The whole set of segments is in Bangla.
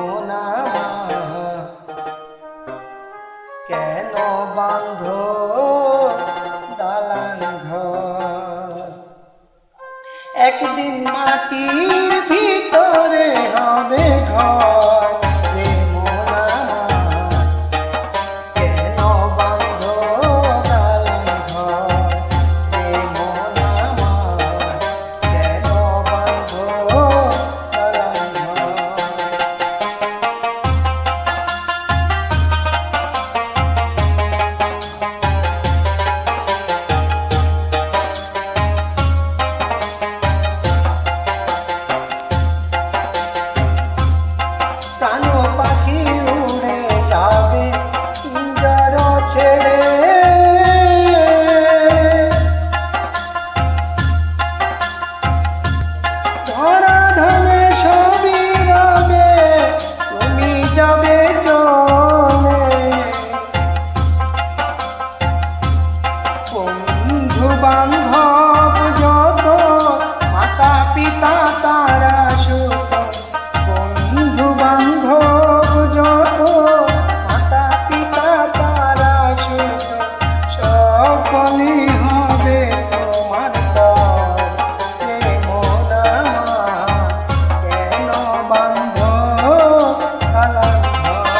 মন আমার কেন বাঁধ দালান ঘর? একদিন মাটির ভিতরে হবে ঘর রে মন আমার কেন বাঁধ দালান ঘর রে মন আমার কেন বাঁধ দালান ঘর? কানো পাখি উড়ে যাবে পিঞ্জর ছেড়ে, ধরা ধামে সবই রবে তুমি যাবে চলে। বন্ধু বান্ধব যত মাতা পিতা তারা সুত, বন্ধু বান্ধব যত মাতা পিতা তারা সুত, সকলই হবে তোমার পর রে মন আমার কেন বাঁধ দালান ঘর?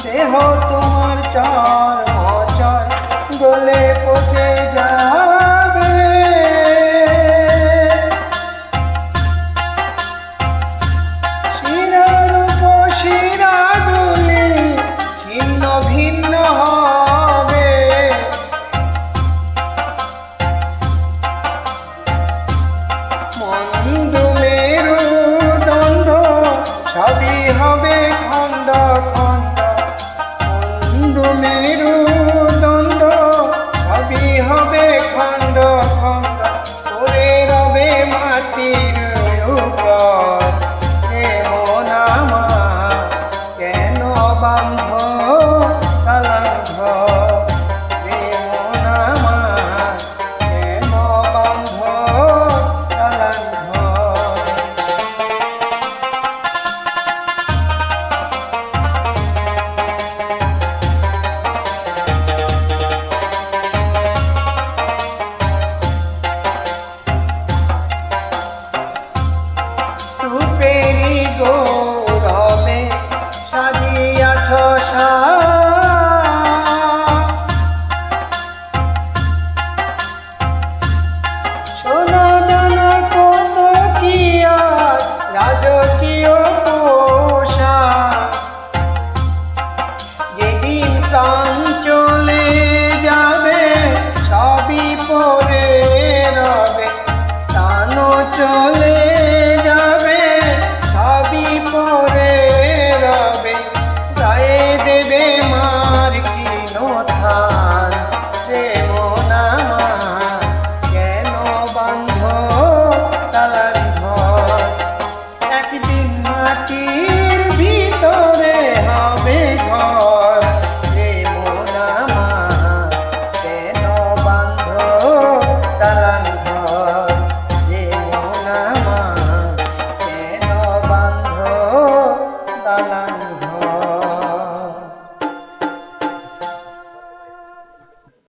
দেহ তোমার চর মচর গলে পচে যাবে, শিরার উপশিরাগুলি ছিন্ন ভিন্ন হবে, মন্দ মেরুদণ্ড সবই হবে খণ্ড খণ্ড, মেরুদণ্ড সবই হবে খণ্ড খণ্ড, পড়ে রবে মাটির উপর